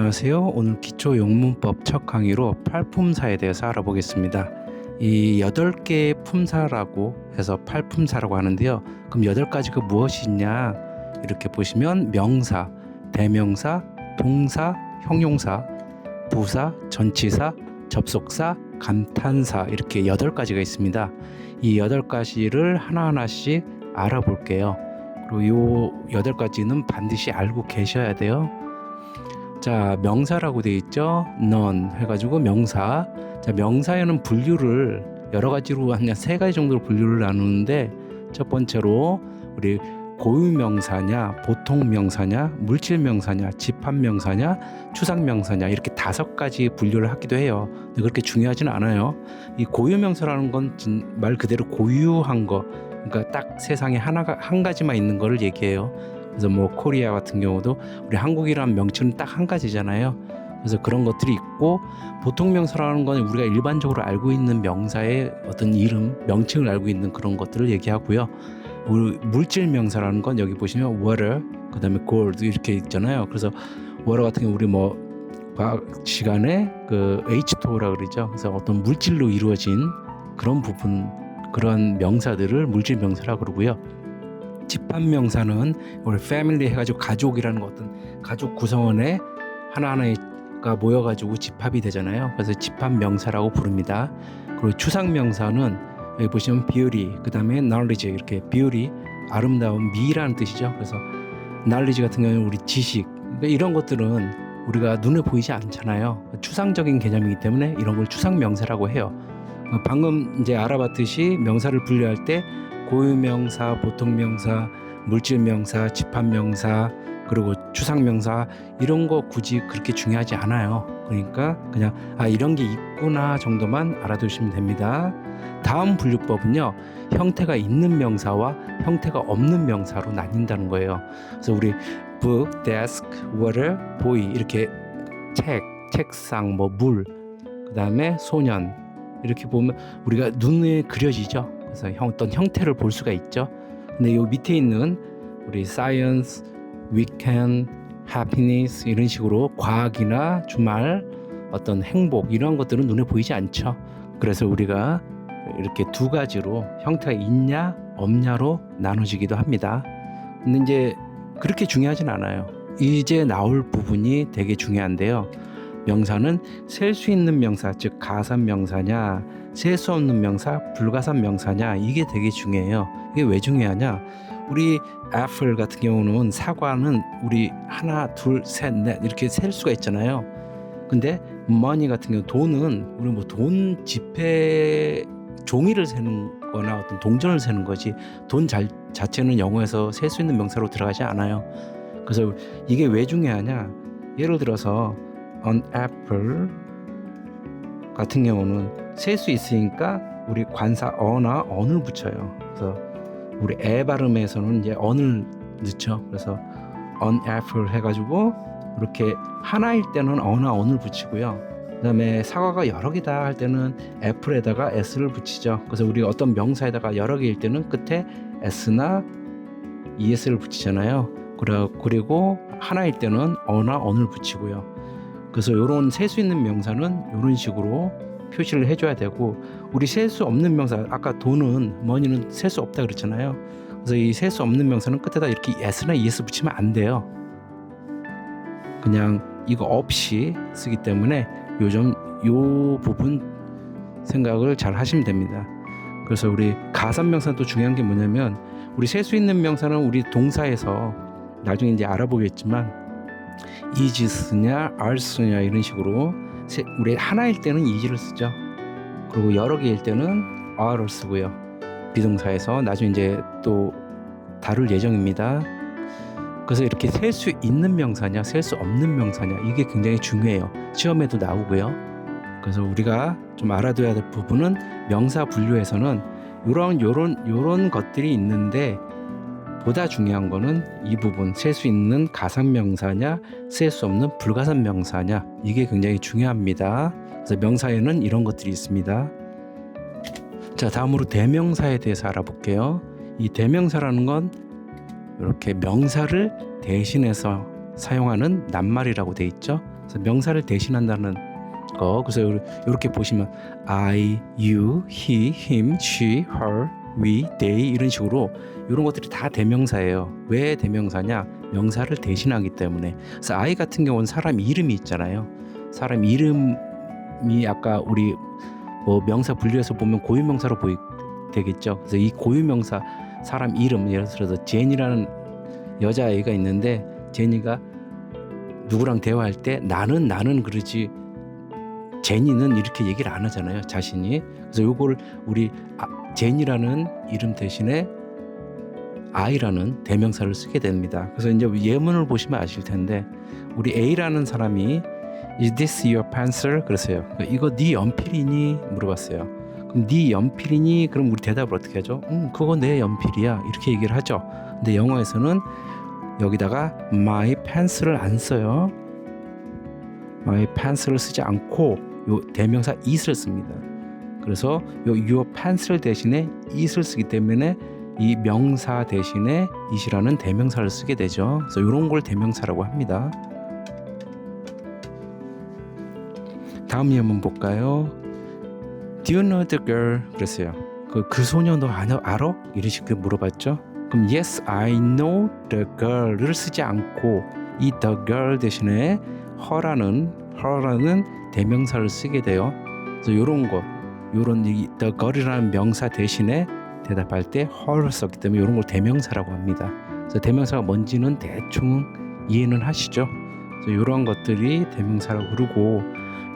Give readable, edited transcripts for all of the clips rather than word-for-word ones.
안녕하세요. 오늘 기초영문법 첫 강의로 팔품사에 대해서 알아보겠습니다. 이 8개의 품사라고 해서 팔품사라고 하는데요. 그럼 8가지가 무엇이냐? 이렇게 보시면 명사, 대명사, 동사, 형용사, 부사, 전치사, 접속사, 감탄사 이렇게 8가지가 있습니다. 이 8가지를 하나하나씩 알아볼게요. 그리고 이 8가지는 반드시 알고 계셔야 돼요. 자, 명사라고 되어 있죠. none 해가지고 명사. 자, 명사에는 분류를 여러 가지로 한 3가지 정도로 분류를 나누는데, 첫 번째로 우리 고유명사냐, 보통명사냐, 물질명사냐, 집합명사냐, 추상명사냐 이렇게 5가지 분류를 하기도 해요. 근데 그렇게 중요하지는 않아요. 이 고유명사라는 건 말 그대로 고유한 거, 그러니까 딱 세상에 한 가지만 있는 거를 얘기해요. 그래서 뭐 코리아 같은 경우도 우리 한국이라는 명칭은 딱 한 가지잖아요. 그래서 그런 것들이 있고, 보통 명사라는 건 우리가 일반적으로 알고 있는 명사의 어떤 이름, 명칭을 알고 있는 그런 것들을 얘기하고요. 우리 물질 명사라는 건 여기 보시면 water, 그다음에 gold 이렇게 있잖아요. 그래서 water 같은 경우 우리 뭐 과학 시간에 그 H2O라 그러죠. 그래서 어떤 물질로 이루어진 그런 부분, 그런 명사들을 물질 명사라고 그러고요. 집합명사는 우리 패밀리 해가지고 가족이라는 어떤 가족 구성원에 하나하나가 모여가지고 집합이 되잖아요. 그래서 집합명사라고 부릅니다. 그리고 추상명사는 여기 보시면 beauty, 그 다음에 knowledge 이렇게 beauty, 아름다움, 미라는 뜻이죠. 그래서 knowledge 같은 경우는 우리 지식, 그러니까 이런 것들은 우리가 눈에 보이지 않잖아요. 추상적인 개념이기 때문에 이런 걸 추상명사라고 해요. 방금 이제 알아봤듯이 명사를 분류할 때 고유명사, 보통명사, 물질명사, 집합명사, 그리고 추상명사 이런 거 굳이 그렇게 중요하지 않아요. 그러니까 그냥 이런 게 있구나 정도만 알아두시면 됩니다. 다음 분류법은요, 형태가 있는 명사와 형태가 없는 명사로 나뉜다는 거예요. 그래서 우리 book, desk, water, boy 이렇게 책, 책상, 뭐 물, 그 다음에 소년 이렇게 보면 우리가 눈에 그려지죠. 그래서 어떤 형태를 볼 수가 있죠. 근데 이 밑에 있는 우리 science, weekend, happiness 이런 식으로 과학이나 주말, 어떤 행복 이런 것들은 눈에 보이지 않죠. 그래서 우리가 이렇게 2가지로 형태가 있냐 없냐로 나눠지기도 합니다. 근데 이제 그렇게 중요하진 않아요. 이제 나올 부분이 되게 중요한데요. 명사는 셀 수 있는 명사, 즉 가산명사냐, 셀 수 없는 명사, 불가산명사냐, 이게 되게 중요해요. 이게 왜 중요하냐? 우리 애플 같은 경우는, 사과는 우리 하나, 둘, 셋, 넷 이렇게 셀 수가 있잖아요. 근데 money 같은 경우, 돈은 우리 뭐 돈 지폐 종이를 세는 거나 어떤 동전을 세는 거지, 돈 자체는 영어에서 셀 수 있는 명사로 들어가지 않아요. 그래서 이게 왜 중요하냐? 예를 들어서 an apple 같은 경우는 셀 수 있으니까 우리 관사 어나 언을 붙여요. 그래서 우리 애 발음에서는 이제 언을 넣죠. 그래서 an apple 해가지고 이렇게 하나일 때는 어나 언을 붙이고요. 그다음에 사과가 여러 개다 할 때는 애플에다가 s를 붙이죠. 그래서 우리가 어떤 명사에다가 여러 개일 때는 끝에 s나 es를 붙이잖아요. 그리고 하나일 때는 어나 언을 붙이고요. 그래서 이런 셀 수 있는 명사는 이런 식으로 표시를 해줘야 되고, 우리 셀 수 없는 명사, 아까 돈은 money는 셀 수 없다 그랬잖아요. 그래서 이 셀 수 없는 명사는 끝에다 이렇게 s나 es 붙이면 안 돼요. 그냥 이거 없이 쓰기 때문에 요 부분 생각을 잘 하시면 됩니다. 그래서 우리 가산명사도 중요한 게 뭐냐면, 우리 셀 수 있는 명사는 우리 동사에서 나중에 이제 알아보겠지만 is 쓰냐 are 쓰냐 이런 식으로 우리 하나일 때는 is를 쓰죠. 그리고 여러 개일 때는 are를 쓰고요. 비동사에서 나중에 이제 또 다룰 예정입니다. 그래서 이렇게 셀 수 있는 명사냐 셀 수 없는 명사냐, 이게 굉장히 중요해요. 시험에도 나오고요. 그래서 우리가 좀 알아둬야 될 부분은, 명사 분류에서는 요런 것들이 있는데, 보다 중요한 거는 이 부분, 셀 수 있는 가산명사냐 셀 수 없는 불가산명사냐, 이게 굉장히 중요합니다. 그래서 명사에는 이런 것들이 있습니다. 자, 다음으로 대명사에 대해서 알아볼게요. 이 대명사라는 건 이렇게 명사를 대신해서 사용하는 낱말이라고 돼 있죠. 그래서 명사를 대신한다는 거. 그래서 이렇게 보시면 I, you, he, him, she, her, we, they 이런 식으로 이런 것들이 다 대명사예요. 왜 대명사냐? 명사를 대신하기 때문에. 그래서 I 같은 경우는 사람 이름이 있잖아요. 사람 이름이 아까 우리 뭐 명사 분류해서 보면 고유명사로 되겠죠. 그래서 이 고유명사 사람 이름, 예를 들어서 제니라는 여자아이가 있는데 제니가 누구랑 대화할 때 나는 그러지 제니는 이렇게 얘기를 안 하잖아요. 자신이. 그래서 요걸 우리 제니라는 이름 대신에 I라는 대명사를 쓰게 됩니다. 그래서 이제 예문을 보시면 아실 텐데 우리 A라는 사람이 Is this your pencil? 그랬어요. 이거 네 연필이니? 물어봤어요. 그럼 네 연필이니? 그럼 우리 대답을 어떻게 하죠? 그거 내 연필이야. 이렇게 얘기를 하죠. 근데 영어에서는 여기다가 my pencil을 안 써요. my pencil을 쓰지 않고 요 대명사 it을 씁니다. 그래서 요 your pencil 대신에 it을 쓰기 때문에 이 명사 대신에 it이라는 대명사를 쓰게 되죠. 그래서 이런 걸 대명사라고 합니다. 다음 예문 볼까요? Do you know the girl? 그랬어요. 그 소녀 너 알아? 이런 식으로 물어봤죠. 그럼 yes, I know the girl을 쓰지 않고 이 the girl 대신에 her라는 대명사를 쓰게 돼요. 그래서 이런 이 the girl이라는 명사 대신에 대답할 때 her를 썼기 때문에 이런 걸 대명사라고 합니다. 그래서 대명사가 뭔지는 대충 이해는 하시죠. 그래서 이러한 것들이 대명사라고 그러고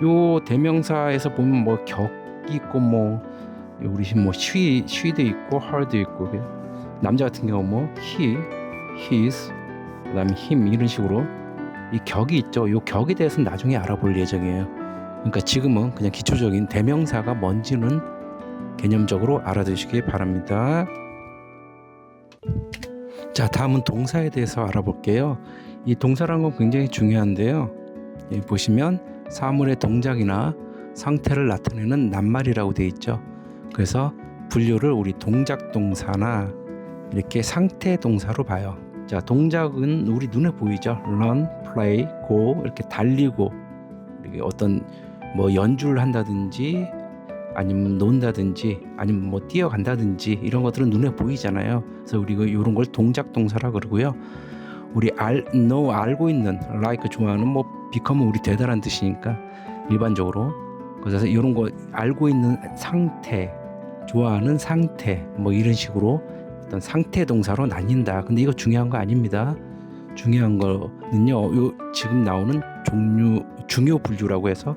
요 대명사에서 보면 뭐 격이 있고 뭐 우리 뭐 she도 있고 her도 있고 남자 같은 경우 뭐 he, his, 그다음에 him 이런 식으로 이 격이 있죠. 이 격에 대해서는 나중에 알아볼 예정이에요. 그러니까 지금은 그냥 기초적인 대명사가 뭔지는 개념적으로 알아두시기 바랍니다. 자, 다음은 동사에 대해서 알아볼게요. 이 동사라는 건 굉장히 중요한데요. 여기 보시면 사물의 동작이나 상태를 나타내는 낱말이라고 되어 있죠. 그래서 분류를 우리 동작 동사나 이렇게 상태 동사로 봐요. 자, 동작은 우리 눈에 보이죠. run, play, go 이렇게 달리고 이렇게 어떤 뭐 연주를 한다든지 아니면 논다든지 아니면 뭐 뛰어간다든지 이런 것들은 눈에 보이잖아요. 그래서 우리가 이런 걸 동작 동사라 그러고요. 우리 알고 있는 like 좋아하는 뭐 become 우리 되다란 뜻이니까 일반적으로 그래서 이런 거 알고 있는 상태 좋아하는 상태 뭐 이런 식으로 어떤 상태 동사로 나뉜다. 근데 이거 중요한 거 아닙니다. 중요한 거는요. 요 지금 나오는 중요 분류라고 해서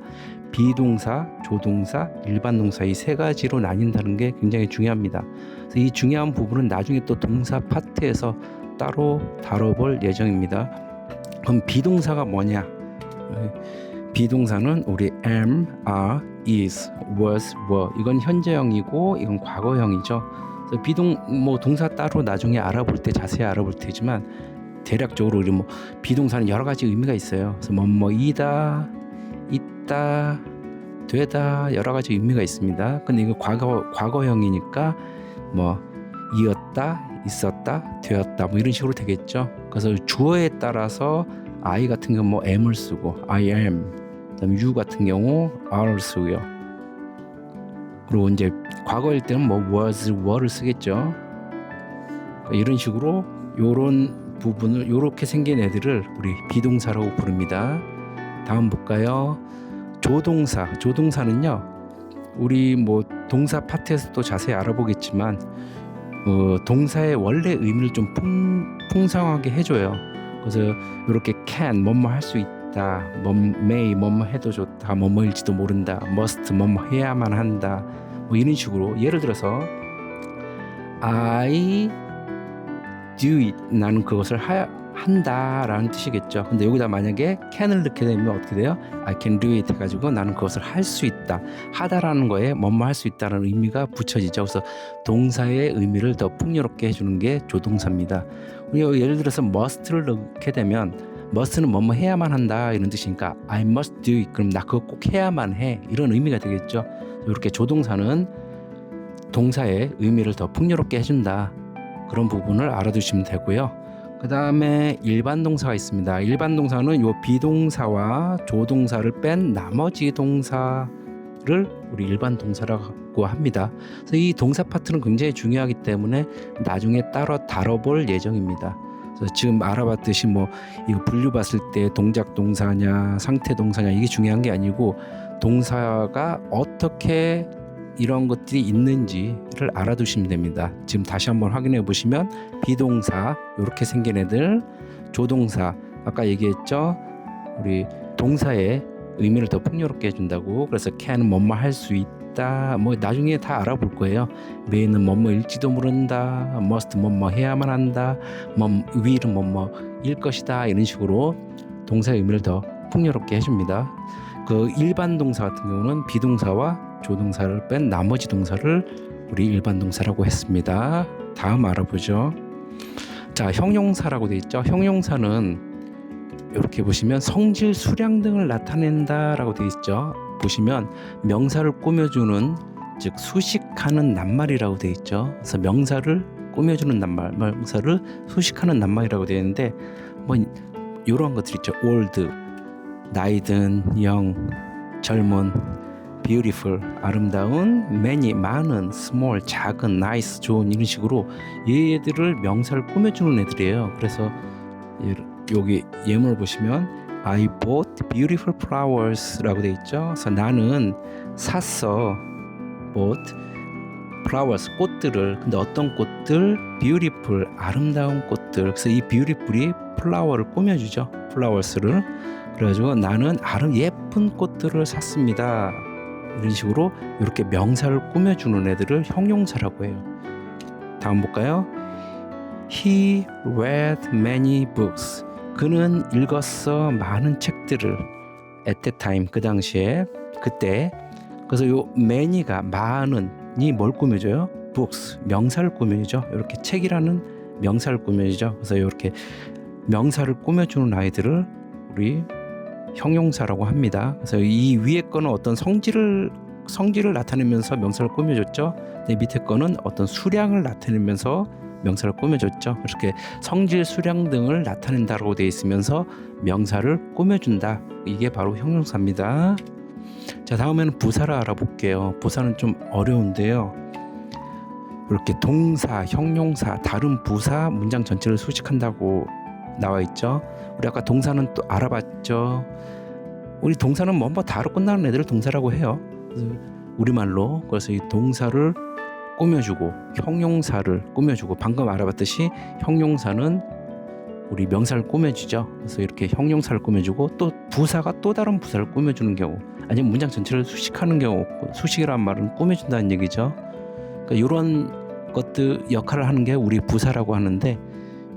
비동사, 조동사, 일반 동사 이 세 가지로 나뉜다는 게 굉장히 중요합니다. 그래서 이 중요한 부분은 나중에 또 동사 파트에서 따로 다뤄볼 예정입니다. 그럼 비동사가 뭐냐? 비동사는 우리 am, are, is, was, were 이건 현재형이고 이건 과거형이죠. 그래서 동사 따로 나중에 알아볼 때 자세히 알아볼 테지만 대략적으로 우리 뭐 비동사는 여러 가지 의미가 있어요. 그래서 뭐이다, 있다, 되다 여러 가지 의미가 있습니다. 근데 이거 과거형이니까 뭐 이었다, 있었다, 되었다 뭐 이런 식으로 되겠죠. 그래서 주어에 따라서 I 같은 경우 뭐 am을 쓰고 I am, 그다음에 you 같은 경우 are를 쓰고요. 그리고 이제 과거일 때는 뭐 was, were를 쓰겠죠. 이런 식으로 요런 부분을 요렇게 생긴 애들을 우리 비동사라고 부릅니다. 다음 볼까요? 조동사는요. 우리 뭐 동사 파트에서도 자세히 알아보겠지만 동사의 원래 의미를 좀 풍성하게 해줘요. 그래서 이렇게 can 뭐뭐 할 수 있다, may 뭐뭐 해도 좋다, 뭐뭐일지도 모른다, must 뭐뭐 해야만 한다, 뭐 이런 식으로 예를 들어서 I do it 나는 그것을 한다라는 뜻이겠죠. 근데 여기다 만약에 can을 넣게 되면 어떻게 돼요? I can do it 해가지고 나는 그것을 할 수 있다. 하다라는 거에 뭐뭐 할 수 있다는 의미가 붙여지죠. 그래서 동사의 의미를 더 풍요롭게 해주는 게 조동사입니다. 우리가 예를 들어서 must를 넣게 되면 must는 뭐뭐 해야만 한다 이런 뜻이니까 I must do it 그럼 나 그거 꼭 해야만 해 이런 의미가 되겠죠. 이렇게 조동사는 동사의 의미를 더 풍요롭게 해준다. 그런 부분을 알아두시면 되고요. 그 다음에 일반 동사가 있습니다. 일반 동사는 요 비동사와 조동사를 뺀 나머지 동사를 우리 일반 동사라고 합니다. 그래서 이 동사 파트는 굉장히 중요하기 때문에 나중에 따로 다뤄볼 예정입니다. 그래서 지금 알아봤듯이 뭐 이거 분류 봤을 때 동작 동사냐 상태 동사냐 이게 중요한 게 아니고 동사가 어떻게 이런 것들이 있는지를 알아두시면 됩니다. 지금 다시 한번 확인해 보시면 비동사 이렇게 생긴 애들, 조동사 아까 얘기했죠. 우리 동사의 의미를 더 풍요롭게 해준다고. 그래서 can은 뭐뭐 할 수 있다. 뭐 나중에 다 알아볼 거예요. may는 뭐뭐일지도 모른다. must 뭐뭐 해야만 한다. will은 뭐뭐일 것이다. 이런 식으로 동사의 의미를 더 풍요롭게 해줍니다. 그 일반 동사 같은 경우는 비동사와 조동사를 뺀 나머지 동사를 우리 일반 동사라고 했습니다. 다음 알아보죠. 자, 형용사라고 되어 있죠. 형용사는 이렇게 보시면 성질, 수량 등을 나타낸다라고 되어 있죠. 보시면 명사를 꾸며주는 즉 수식하는 낱말이라고 되어 있죠. 그래서 명사를 꾸며주는 낱말, 명사를 수식하는 낱말이라고 되어 있는데 뭐 이런 것들 있죠. old, 나이 든, young, 젊은, beautiful, 아름다운, many, 많은, small, 작은, nice, 좋은 이런 식으로 얘들을 명사를 꾸며주는 애들이에요. 그래서 여기 예문을 보시면 I bought beautiful flowers라고 돼 있죠. 그래서 나는 샀어 bought flowers 꽃들을. 근데 어떤 꽃들? beautiful 아름다운 꽃들. 그래서 이 beautiful이 flower를 꾸며주죠. flowers를. 그래가지고 나는 예쁜 꽃들을 샀습니다. 이런 식으로 이렇게 명사를 꾸며주는 애들을 형용사라고 해요. 다음 볼까요? He read many books. 그는 읽었어 많은 책들을. At that time 그 당시에 그때. 그래서 요 many가 많은이 뭘 꾸며줘요? books 명사를 꾸며주죠. 이렇게 책이라는 명사를 꾸며주죠. 그래서 이렇게 명사를 꾸며주는 아이들을 우리 형용사라고 합니다. 그래서 이 위에 거는 어떤 성질을 나타내면서 명사를 꾸며줬죠. 네, 밑에 거는 어떤 수량을 나타내면서 명사를 꾸며줬죠. 이렇게 성질, 수량 등을 나타낸다고 되어 있으면서 명사를 꾸며준다. 이게 바로 형용사입니다. 자, 다음에는 부사를 알아볼게요. 부사는 좀 어려운데요. 이렇게 동사, 형용사, 다른 부사, 문장 전체를 수식한다고 나와 있죠. 우리 아까 동사는 또 알아봤죠. 우리 동사는 뭐 다로 끝나는 애들을 동사라고 해요. 그래서 우리말로. 그래서 이 동사를 꾸며주고 형용사를 꾸며주고 방금 알아봤듯이 형용사는 우리 명사를 꾸며주죠. 그래서 이렇게 형용사를 꾸며주고 또 부사가 또 다른 부사를 꾸며주는 경우 아니면 문장 전체를 수식하는 경우 수식이란 말은 꾸며준다는 얘기죠. 그러니까 이런 것들 역할을 하는 게 우리 부사라고 하는데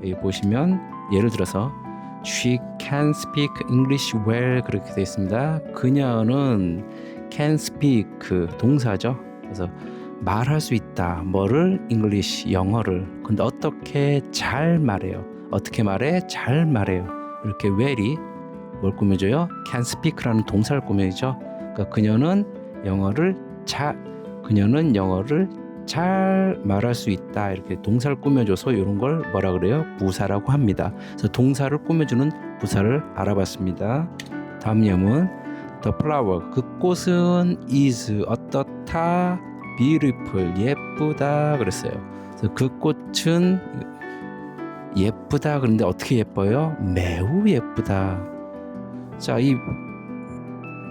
여기 보시면 예를 들어서 She can speak English well 그렇게 되어 있습니다. 그녀는 can speak 동사죠. 그래서 말할 수 있다. 뭐를? English 영어를. 근데 어떻게 잘 말해요? 어떻게 말해? 잘 말해요. 이렇게 well이 뭘 꾸며줘요? can speak라는 동사를 꾸며주죠. 그러니까 그녀는 영어를 잘 말할 수 있다. 이렇게 동사를 꾸며줘서 이런 걸 뭐라 그래요? 부사라고 합니다. 그래서 동사를 꾸며주는 부사를 알아봤습니다. 다음 예문 The flower 그 꽃은 is 어떻다 beautiful 예쁘다 그랬어요. 그래서 그 꽃은 예쁘다 그런데 어떻게 예뻐요? 매우 예쁘다. 자, 이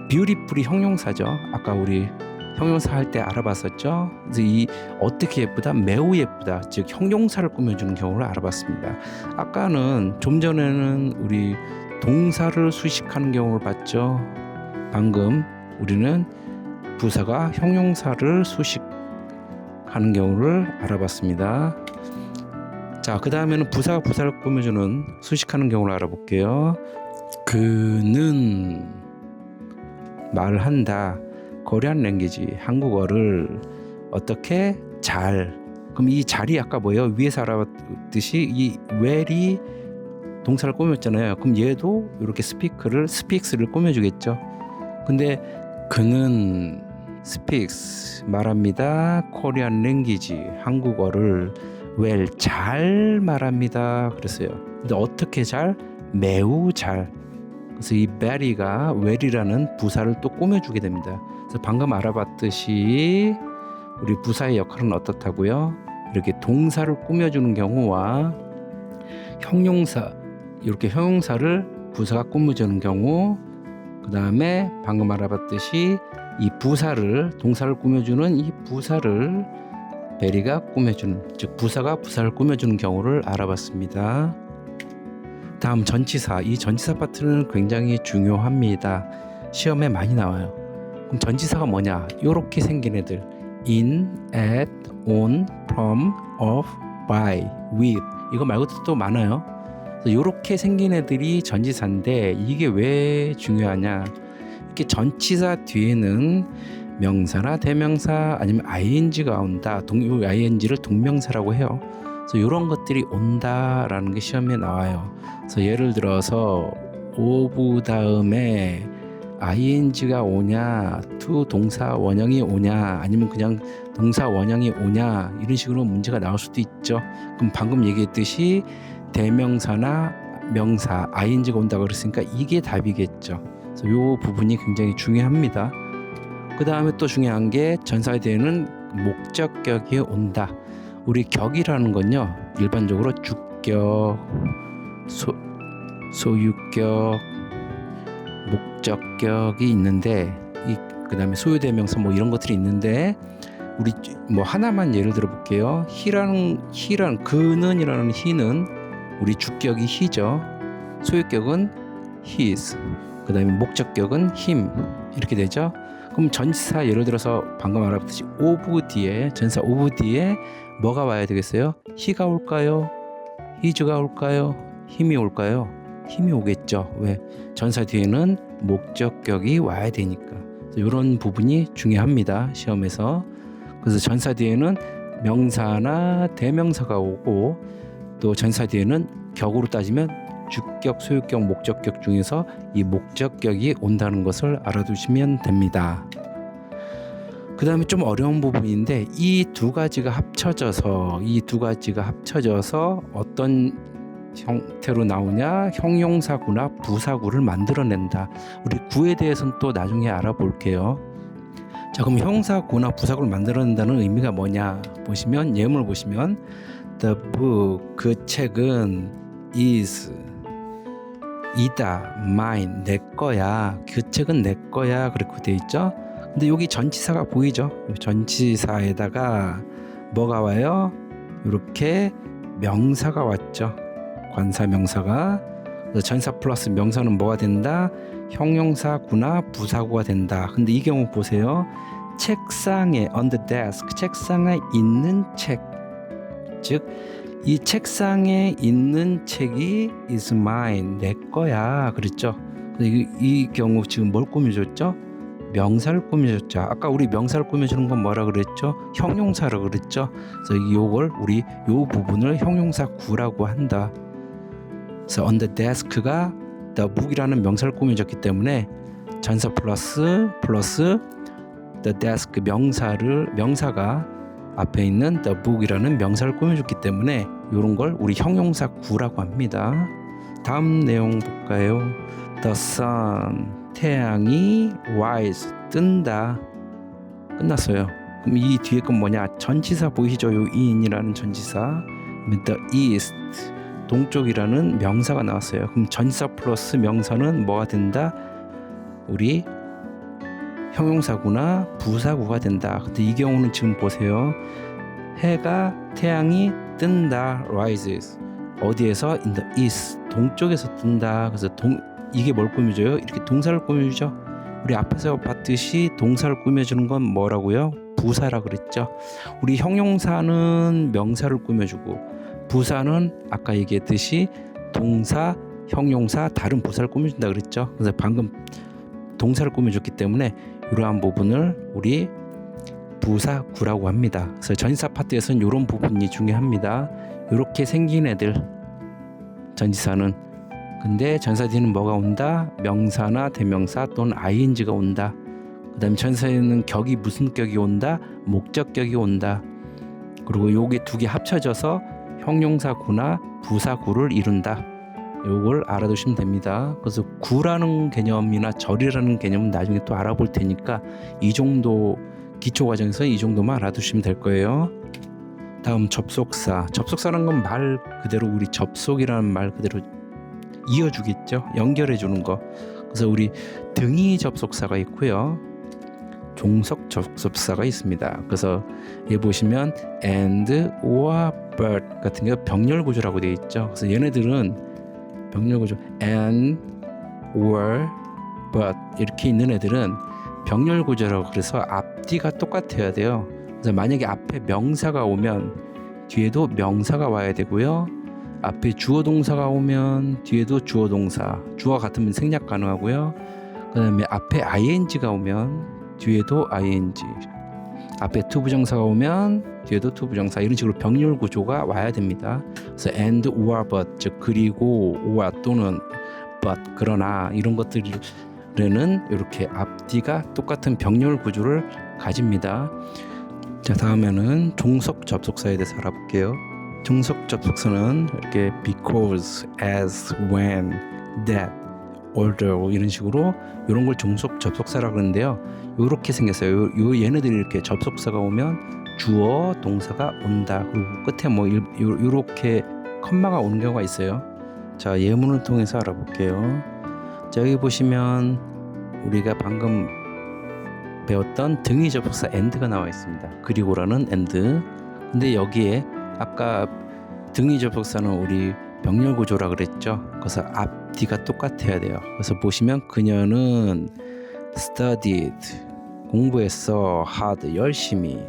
beautiful이 형용사죠. 아까 우리 형용사 할 때 알아봤었죠. 그래서 이 어떻게 예쁘다, 매우 예쁘다, 즉 형용사를 꾸며주는 경우를 알아봤습니다. 아까는 좀 전에는 우리 동사를 수식하는 경우를 봤죠. 방금 우리는 부사가 형용사를 수식하는 경우를 알아봤습니다. 자, 그 다음에는 부사가 부사를 꾸며주는 수식하는 경우를 알아볼게요. 그는 말을 한다. 코리안 랭귀지 한국어를 어떻게 잘. 그럼 이 잘이 아까 뭐예요? 위에서 알아봤듯이 이 well이 동사를 꾸몄잖아요. 그럼 얘도 이렇게 speaks를 꾸며주겠죠. 근데 그는 speaks 말합니다. 코리안 랭귀지 한국어를 well 잘 말합니다 그랬어요. 근데 어떻게 잘? 매우 잘. 그래서 이 Betty가 well이라는 부사를 또 꾸며주게 됩니다. 그래서 방금 알아봤듯이 우리 부사의 역할은 어떻다고요? 이렇게 동사를 꾸며주는 경우와 형용사, 이렇게 형용사를 부사가 꾸며주는 경우, 그 다음에 방금 알아봤듯이 이 부사를, 동사를 꾸며주는 이 부사를 베리가 꾸며주는, 즉 부사가 부사를 꾸며주는 경우를 알아봤습니다. 다음 전치사. 이 전치사 파트는 굉장히 중요합니다. 시험에 많이 나와요. 그럼 전치사가 뭐냐? 이렇게 생긴 애들. in, at, on, from, of, by, with. 이거 말고도 또 많아요. 이렇게 생긴 애들이 전치사인데 이게 왜 중요하냐? 이렇게 전치사 뒤에는 명사나 대명사 아니면 ing가 온다. ing를 동명사라고 해요. 그래서 이런 것들이 온다라는 게 시험에 나와요. 그래서 예를 들어서 of 다음에 ing가 오냐, to 동사 원형이 오냐, 아니면 그냥 동사 원형이 오냐, 이런 식으로 문제가 나올 수도 있죠. 그럼 방금 얘기했듯이 대명사나 명사 ing가 온다고 그랬으니까 이게 답이겠죠. 그래서 이 부분이 굉장히 중요합니다. 그 다음에 또 중요한 게 전사에 대해는 목적격이 온다. 우리 격이라는 건요, 일반적으로 주격, 소유격, 목적격이 있는데, 그 다음에 소유대명사 뭐 이런 것들이 있는데, 우리 뭐 하나만 예를 들어 볼게요. he라는 그는이라는 he는 우리 주격이 he죠. 소유격은 his. 그 다음에 목적격은 him. 이렇게 되죠. 그럼 전치사 예를 들어서 방금 알아봤듯이 of 뒤에, 전사 of 뒤에 뭐가 와야 되겠어요? he가 올까요? his가 올까요? 힘이 올까요? 힘이 오겠죠. 왜? 전사 뒤에는 목적격이 와야 되니까. 이런 부분이 중요합니다. 시험에서. 그래서 전사 뒤에는 명사나 대명사가 오고, 또 전사 뒤에는 격으로 따지면 주격, 소유격, 목적격 중에서 이 목적격이 온다는 것을 알아두시면 됩니다. 그 다음에 좀 어려운 부분인데, 이 두 가지가 합쳐져서 어떤 형태로 나오냐? 형용사구나 부사구를 만들어낸다. 우리 구에 대해서는 또 나중에 알아볼게요. 자, 그럼 형용사구나 부사구를 만들어낸다는 의미가 뭐냐? 보시면, 예문을 보시면 The book, 그 책은 is, 이다, mine, 내 거야. 그 책은 내 거야. 그렇게 돼 있죠. 근데 여기 전치사가 보이죠? 전치사에다가 뭐가 와요? 이렇게 명사가 왔죠. 관사 명사가. 전사 플러스 명사는 뭐가 된다? 형용사구나 부사구가 된다. 근데 이 경우 보세요. 책상에, on the desk, 책상에 있는 책, 즉 이 책상에 있는 책이 is mine, 내 거야. 그랬죠. 이 경우 지금 뭘 꾸며줬죠? 명사를 꾸며줬죠. 아까 우리 명사를 꾸며주는 건 뭐라 그랬죠? 형용사라 그랬죠. 그래서 이걸 우리 요 부분을 형용사 구라고 한다. 그래서 on the desk가 the book이라는 명사를 꾸며줬기 때문에 전사 플러스 the desk 명사가 앞에 있는 the book이라는 명사를 꾸며줬기 때문에 이런 걸 우리 형용사 구라고 합니다. 다음 내용 볼까요? The sun, 태양이 rise, 뜬다. 끝났어요. 그럼 이 뒤에 건 뭐냐? 전치사 보이시죠? 요 in이라는 전치사. the east, 동쪽이라는 명사가 나왔어요. 그럼 전치사 플러스 명사는 뭐가 된다? 우리 형용사구나 부사구가 된다. 근데 이 경우는 지금 보세요. 태양이 뜬다, rises. 어디에서? in the east, 동쪽에서 뜬다. 그래서 이게 뭘 꾸며줘요? 이렇게 동사를 꾸며주죠. 우리 앞에서 봤듯이 동사를 꾸며주는 건 뭐라고요? 부사라 그랬죠. 우리 형용사는 명사를 꾸며주고, 부사는 아까 얘기했듯이 동사, 형용사, 다른 부사를 꾸며준다 그랬죠. 그래서 방금 동사를 꾸며줬기 때문에 이러한 부분을 우리 부사구라고 합니다. 그래서 전치사 파트에서는 이런 부분이 중요합니다. 이렇게 생긴 애들 전치사는. 근데 전사 뒤에는 뭐가 온다? 명사나 대명사 또는 ing가 온다. 그 다음에 전사에는 격이 무슨 격이 온다? 목적격이 온다. 그리고 요게 두 개 합쳐져서 형용사구나 부사구를 이룬다. 요걸 알아두시면 됩니다. 그래서 구라는 개념이나 절이라는 개념은 나중에 또 알아볼 테니까 이 정도 기초 과정에서 이 정도만 알아두시면 될 거예요. 다음 접속사. 접속사라는 건 말 그대로 우리 접속이라는 말 그대로 이어주겠죠. 연결해 주는 거. 그래서 우리 등위 접속사가 있고요. 종속 접속사가 있습니다. 그래서 여기 보시면 and, or, but 같은 게 병렬 구조라고 되어 있죠. 그래서 얘네들은 병렬 구조 and, or, but 이렇게 있는 애들은 병렬 구조라고 그래서 앞뒤가 똑같아야 돼요. 그래서 만약에 앞에 명사가 오면 뒤에도 명사가 와야 되고요. 앞에 주어 동사가 오면 뒤에도 주어 동사, 주어가 같으면 생략 가능하고요. 그 다음에 앞에 ing가 오면 뒤에도 ing, 앞에 to 부정사가 오면 뒤에도 to 부정사, 이런 식으로 병렬 구조가 와야 됩니다. 그래서 and, or, but, 즉 그리고 or 또는 but 그러나 이런 것들에는 이렇게 앞뒤가 똑같은 병렬 구조를 가집니다. 자, 다음에는 종속 접속사에 대해서 알아볼게요. 종속 접속사는 이렇게 because, as, when, that, although 이런 식으로 이런 걸 종속 접속사라고 그러는데요. 이렇게 생겼어요. 얘네들이 이렇게 접속사가 오면 주어, 동사가 온다. 그리고 끝에 뭐 이렇게 컴마가 오는 경우가 있어요. 자, 예문을 통해서 알아볼게요. 자, 여기 보시면 우리가 방금 배웠던 등위 접속사 and가 나와 있습니다. 그리고라는 and. 근데 여기에 아까 등위 접속사는 우리 병렬 구조라 그랬죠. 그래서 앞뒤가 똑같아야 돼요. 그래서 보시면 그녀는 studied 공부했어, hard 열심히,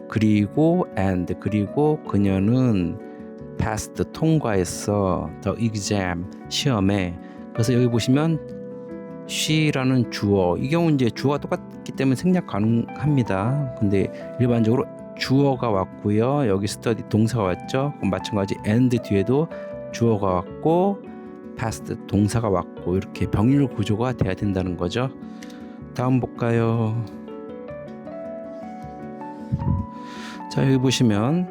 그리고 and 그리고 그녀는 passed 통과했어, the exam 시험에. 그래서 여기 보시면 she라는 주어, 이 경우 이제 주어가 똑같기 때문에 생략 가능합니다. 근데 일반적으로 주어가 왔고요. 여기 study 동사가 왔죠. 그럼 마찬가지 and 뒤에도 주어가 왔고 past 동사가 왔고 이렇게 병렬 구조가 돼야 된다는 거죠. 다음 볼까요? 자, 여기 보시면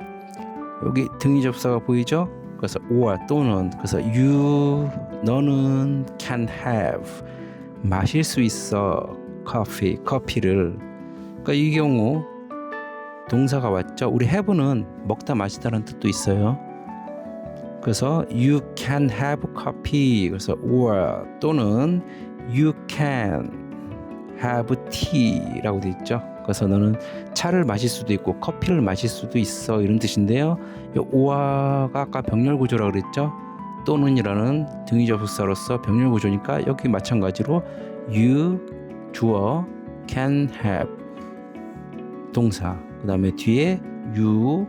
여기 등위 접사가 보이죠? 그래서 or 또는, 그래서 you 너는 can have 마실 수 있어 coffee 커피를. 그러니까 이 경우 동사가 왔죠. 우리 have는 먹다 마시다라는 뜻도 있어요. 그래서 you can have coffee, 그래서 or 또는 you can have tea라고 돼 있죠. 그래서 너는 차를 마실 수도 있고 커피를 마실 수도 있어, 이런 뜻인데요. 이 or가 아까 병렬 구조라고 그랬죠. 또는이라는 등위 접속사로서 병렬 구조니까 여기 마찬가지로 you 주어, can have 동사, 그 다음에 뒤에 you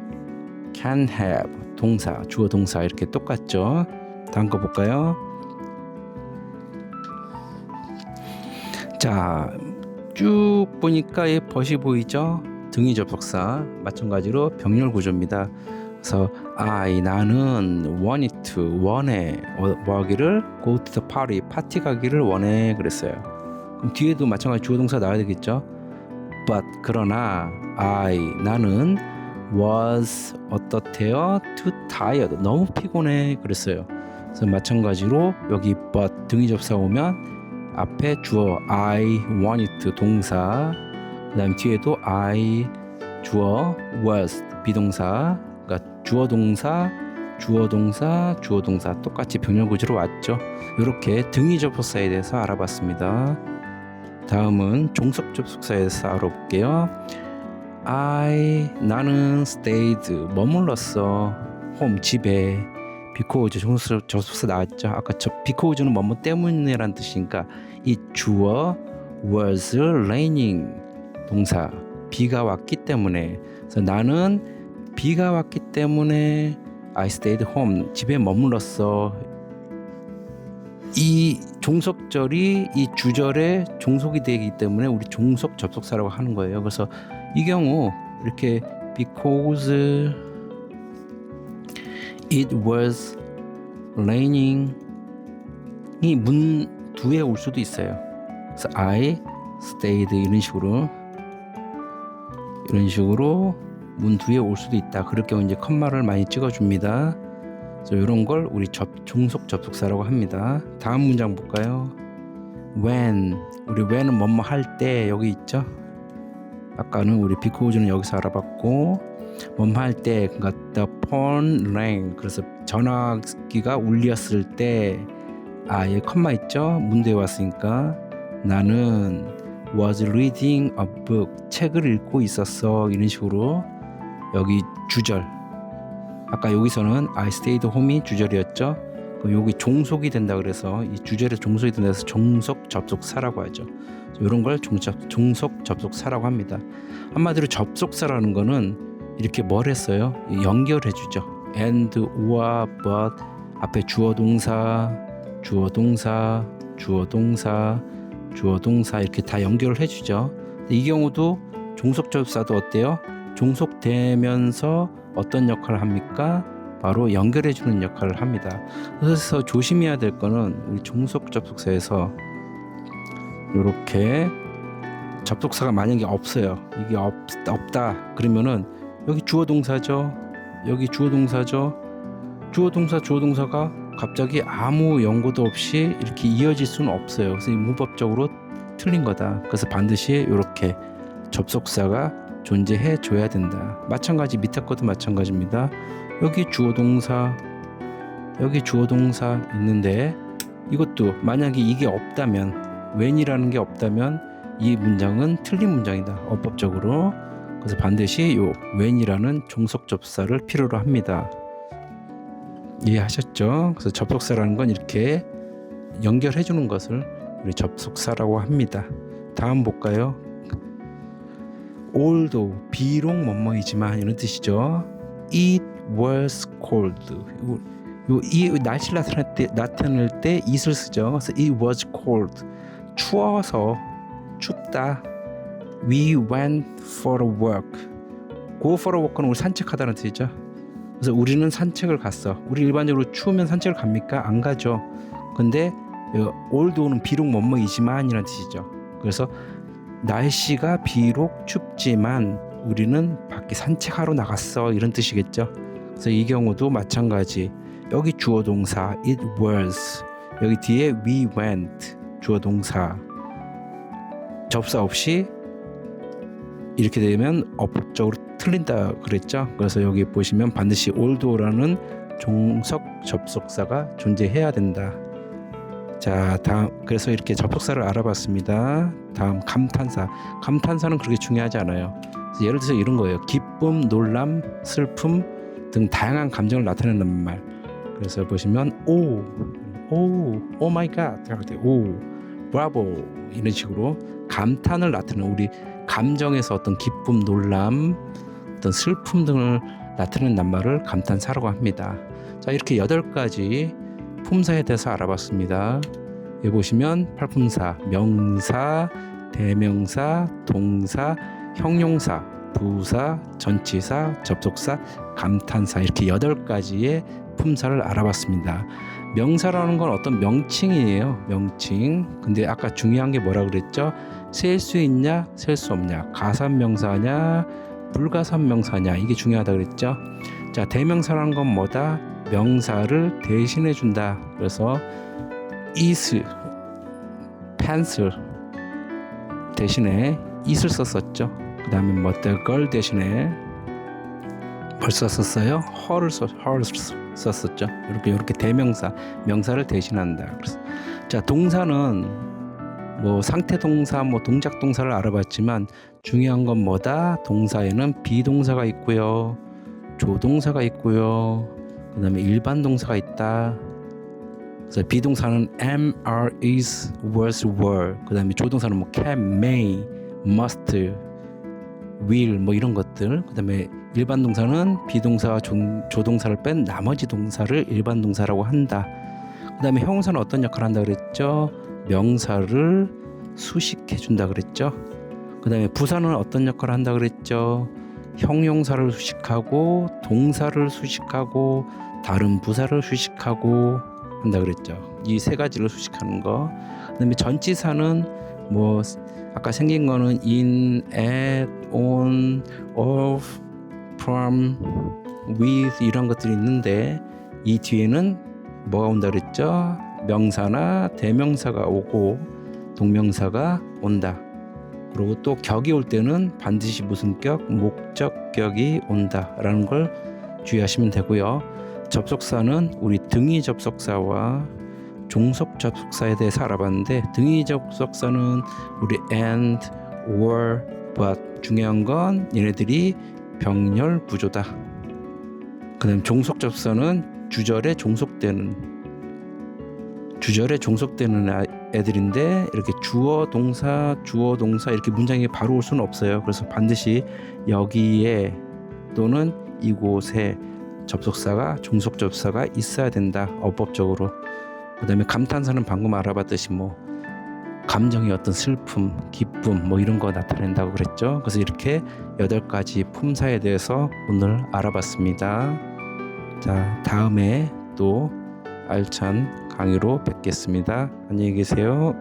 can have 동사, 주어 동사 이렇게 똑같죠. 다음 거 볼까요? 자, 쭉 보니까 이 벗이 보이죠? 등위 접속사 마찬가지로 병렬 구조입니다. 그래서 나는 want to 원해 뭐 하기를 go to the party 파티 가기를 원해 그랬어요. 그럼 뒤에도 마찬가지 주어 동사 나와야 되겠죠? but 그러나 나는 was 어떻대요? too tired 너무 피곤해 그랬어요. 그래서 마찬가지로 여기 but 등위 접사 오면 앞에 주어 I wanted to 동사, 그 다음 뒤에도 I 주어 was 비동사, 그러니까 주어 동사 주어 동사 주어 동사 똑같이 병렬 구조로 왔죠. 이렇게 등위 접속사에 대해서 알아봤습니다. 다음은 종속 접속사에 대해서 알아볼게요. 나는 stayed 머물렀어 home 집에, because 종속 접속사 나왔죠. 아까 because는 뭐뭐 때문이라는 뜻이니까 이 주어 was raining 동사 비가 왔기 때문에, 그래서 나는 비가 왔기 때문에 I stayed home 집에 머물렀어. 이 종속절이 이 주절에 종속이 되기 때문에 우리 종속 접속사라고 하는 거예요. 그래서 이 경우 이렇게 because it was raining 이 문 뒤에 올 수도 있어요. 그래서 I stayed 이런 식으로 문 뒤에 올 수도 있다. 그럴 경우 이제 컴마를 많이 찍어줍니다. 그래서 이런 걸 우리 종속 접속사라고 합니다. 다음 문장 볼까요? when, 우리 when은 뭐뭐 할 때 여기 있죠. 아까는 우리 because는 여기서 알아봤고 뭐뭐 할 때, 그러니까 the phone rang, 그래서 전화기가 울렸을 때, 여기 컴마 있죠. 문 뒤에 왔으니까 나는 was reading a book, 책을 읽고 있었어. 이런 식으로 여기 주절, 아까 여기서는 I stayed home이 주절이었죠. 여기 종속이 된다 그래서 이 주절에 종속이 된다서 종속 접속사라고 하죠. 이런 걸 종속 접속사라고 합니다. 한마디로 접속사라는 거는 이렇게 뭘 했어요? 연결해 주죠. and, or, but 앞에 주어 동사, 주어 동사, 주어 동사, 주어 동사 이렇게 다 연결을 해주죠. 이 경우도 종속 접속사도 어때요? 종속되면서 어떤 역할을 합니까? 바로 연결해주는 역할을 합니다. 그래서 조심해야 될 거는 우리 종속 접속사에서 이렇게 접속사가 만약에 없어요. 이게 없다 그러면은 여기 주어 동사죠. 여기 주어 동사죠. 주어 동사, 주어 동사가 갑자기 아무 연고도 없이 이렇게 이어질 수는 없어요. 그래서 문법적으로 틀린 거다. 그래서 반드시 이렇게 접속사가 존재해 줘야 된다. 마찬가지 밑에 것도 마찬가지입니다. 여기 주어 동사, 여기 주어 동사 있는데 이것도 만약에 이게 없다면, when이라는 게 없다면 이 문장은 틀린 문장이다. 어법적으로. 그래서 반드시 요 when이라는 종속 접속사를 필요로 합니다. 이해하셨죠? 그래서 접속사라는 건 이렇게 연결해 주는 것을 우리 접속사라고 합니다. 다음 볼까요? although, 비록 뭐뭐이지만 이런 뜻이죠. It was cold. 이 날씨를 나타낼 때 it을 쓰죠. 그래서 it was cold. 추워서, 춥다. We went for a walk. Go for a walk는 우리 산책하다는 뜻이죠. 그래서 우리는 산책을 갔어. 우리 일반적으로 추우면 산책을 갑니까? 안 가죠. 근데 although는 비록 뭐뭐이지만이라는 뜻이죠. 그래서 날씨가 비록 춥지만 우리는 밖에 산책하러 나갔어, 이런 뜻이겠죠. 그래서 이 경우도 마찬가지. 여기 주어 동사 it was, 여기 뒤에 we went 주어 동사, 접사 없이 이렇게 되면 어법적으로 틀린다 그랬죠. 그래서 여기 보시면 반드시 although라는 종속 접속사가 존재해야 된다. 자, 다음, 그래서 이렇게 접속사를 알아봤습니다. 다음 감탄사. 감탄사는 그렇게 중요하지 않아요. 예를 들어서 이런 거예요. 기쁨, 놀람, 슬픔 등 다양한 감정을 나타내는 말. 그래서 보시면 오 마이 갓 할 때 오, 브라보 이런 식으로 감탄을 나타내는, 우리 감정에서 어떤 기쁨, 놀람, 어떤 슬픔 등을 나타내는 낱말을 감탄사라고 합니다. 자, 이렇게 8가지 품사에 대해서 알아봤습니다. 여기 보시면 팔품사, 명사, 대명사, 동사, 형용사, 부사, 전치사, 접속사, 감탄사, 이렇게 8가지의 품사를 알아봤습니다. 명사라는 건 어떤 명칭이에요. 명칭. 근데 아까 중요한 게 뭐라 그랬죠? 셀 수 있냐, 셀 수 없냐, 가산명사냐, 불가산명사냐, 이게 중요하다 그랬죠. 자, 대명사라는 건 뭐다? 명사를 대신해 준다. 그래서 is, pencil 대신에 is를 썼었죠. 그 다음에 뭐 the girl 대신에 벌써 썼어요. her를 썼었죠. 이렇게 대명사, 명사를 대신한다. 그래서 자, 동사는 뭐 상태 동사, 뭐 동작 동사를 알아봤지만 중요한 건 뭐다? 동사에는 비동사가 있고요, 조동사가 있고요, 그 다음에 일반 동사가 있다. 그래서 비동사는 am, are, is, was, were. 그 다음에 조동사는 뭐 can, may, must, will 뭐 이런 것들. 그 다음에 일반 동사는 비동사와 조동사를 뺀 나머지 동사를 일반 동사라고 한다. 그 다음에 형용사는 어떤 역할을 한다 그랬죠? 명사를 수식해 준다 그랬죠. 그 다음에 부사는 어떤 역할을 한다 그랬죠? 형용사를 수식하고 동사를 수식하고 다른 부사를 수식하고 한다 그랬죠. 이 3가지를 수식하는 거. 그다음에 전치사는 뭐 아까 생긴 거는 in, at, on, of, from, with 이런 것들이 있는데 이 뒤에는 뭐가 온다 그랬죠? 명사나 대명사가 오고 동명사가 온다. 그리고 또 격이 올 때는 반드시 무슨 격? 목적격이 온다라는 걸 주의하시면 되고요. 접속사는 우리 등위 접속사와 종속 접속사에 대해서 알아봤는데 등위 접속사는 우리 and, or, but 중요한 건 얘네들이 병렬 구조다. 그 다음 종속 접속사는 주절에 종속되는 애들인데 이렇게 주어 동사 이렇게 문장이 바로 올 수는 없어요. 그래서 반드시 여기에 또는 이곳에 접속사가 종속 접속사가 있어야 된다. 어법적으로. 그 다음에 감탄사는 방금 알아봤듯이 뭐 감정의 어떤 슬픔, 기쁨 뭐 이런 거 나타낸다고 그랬죠. 그래서 이렇게 8가지 품사에 대해서 오늘 알아봤습니다. 자, 다음에 또 알찬 강의로 뵙겠습니다. 안녕히 계세요.